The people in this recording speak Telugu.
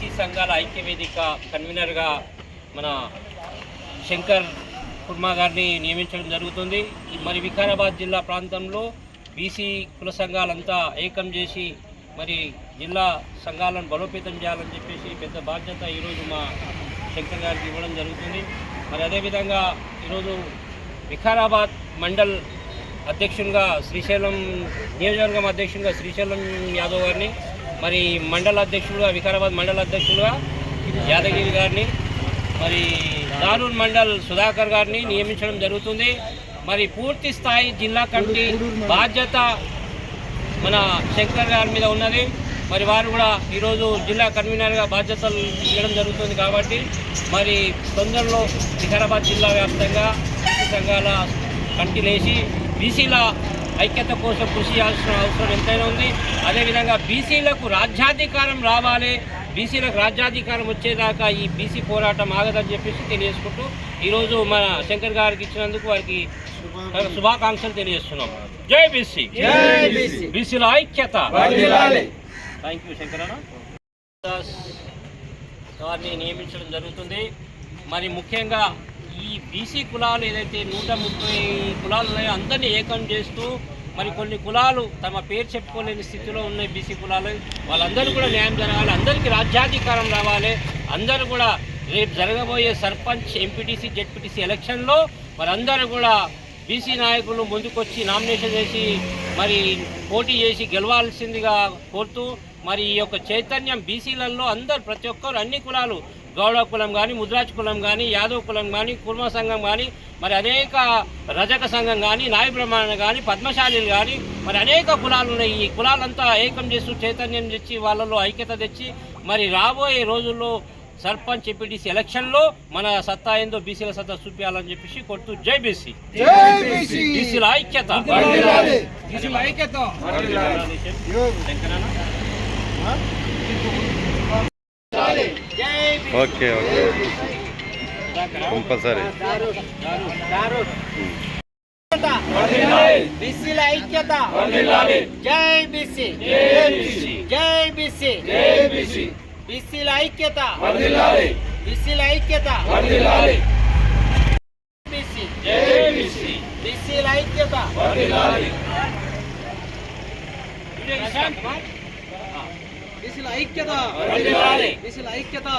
బీసీ సంఘాల ఐక్యవేదిక కన్వీనర్గా మన శంకర్ కుర్మా గారిని నియమించడం జరుగుతుంది. మరి వికారాబాద్ జిల్లా ప్రాంతంలో బీసీ కుల సంఘాలంతా ఏకం చేసి మరి జిల్లా సంఘాలను బలోపేతం చేయాలని చెప్పేసి పెద్ద బాధ్యత ఈరోజు మా శంకర్ గారికి ఇవ్వడం జరుగుతుంది. మరి అదేవిధంగా ఈరోజు వికారాబాద్ మండల్ అధ్యక్షునిగా శ్రీశైలం నియోజకవర్గం అధ్యక్షునిగా శ్రీశైలం యాదవ్ గారిని, మరి మండల అధ్యక్షుడుగా వికారాబాద్ మండల అధ్యక్షుడుగా యాదగిరి గారిని, మరి దారూర్ మండల్ సుధాకర్ గారిని నియమించడం జరుగుతుంది. మరి పూర్తి స్థాయి జిల్లా కమిటీ బాధ్యత మన శంకర్ గారి మీద ఉన్నది. మరి వారు కూడా ఈరోజు జిల్లా కన్వీనర్గా బాధ్యతలు ఇవ్వడం జరుగుతుంది. కాబట్టి మరి తొందరలో వికారాబాద్ జిల్లా వ్యాప్తంగా బీసీ సంఘాల కమిటీలేసి బీసీల ఐక్యత కోసం కృషి చేయాల్సిన అవసరం ఎంతైనా ఉంది. అదేవిధంగా బీసీలకు రాజ్యాధికారం రావాలి, బీసీలకు రాజ్యాధికారం వచ్చేదాకా ఈ బీసీ పోరాటం ఆగదని చెప్పేసి తెలియజేసుకుంటూ ఈరోజు మన శంకర్ గారికి ఇచ్చినందుకు వారికి శుభాకాంక్షలు తెలియజేస్తున్నాం. జై బీసీ, బీసీల ఐక్యత. థ్యాంక్ యూ శంకర్ అన్న. వారిని నియమించడం జరుగుతుంది. మరి ముఖ్యంగా ఈ బీసీ కులాలు ఏదైతే 130 కులాలు ఉన్నాయో అందరినీ ఏకం చేస్తూ మరి కొన్ని కులాలు తమ పేరు చెప్పుకోలేని స్థితిలో ఉన్నాయి బీసీ కులాలు, వాళ్ళందరూ కూడా న్యాయం జరగాలి, అందరికీ రాజ్యాధికారం రావాలి. అందరూ కూడా రేపు జరగబోయే సర్పంచ్, ఎంపీటీసీ, జెడ్పీటీసీ ఎలక్షన్లో వారందరూ కూడా బీసీ నాయకులు ముందుకొచ్చి నామినేషన్ చేసి మరి పోటీ చేసి గెలవాల్సిందిగా కోరుతూ మరి ఈ యొక్క చైతన్యం బీసీలలో అందరూ ప్రతి ఒక్కరు అన్ని కులాలు, గౌడ కులం కానీ, ముద్రాజ్ కులం కానీ, యాదవ్ కులం కానీ, కుర్మ సంఘం కానీ, మరి అనేక రజక సంఘం కానీ, నాయ బ్రహ్మణ కానీ, పద్మశాలీలు కానీ, మరి అనేక కులాలు ఉన్నాయి. ఈ కులాలంతా ఏకం చేస్తూ చైతన్యం తెచ్చి వాళ్ళలో ఐక్యత తెచ్చి మరి రాబోయే రోజుల్లో సర్పంచ్, ఎంపీటీసీ ఎలక్షన్లో మన సత్తా ఏందో బీసీల సత్తా చూపించాలని చెప్పేసి కొడుతూ జై బీసీ, బీసీల ఐక్యత. Okay okay compulsory. బీసీల ఐక్యత. జై బీసీ, జై బీసీ, బీసీల ఐక్యత, బీసీల ఐక్యత, బీసీ, బీసీల ఐక్యత. బీసీల ఐక్యత, బీసీల ఐక్యత.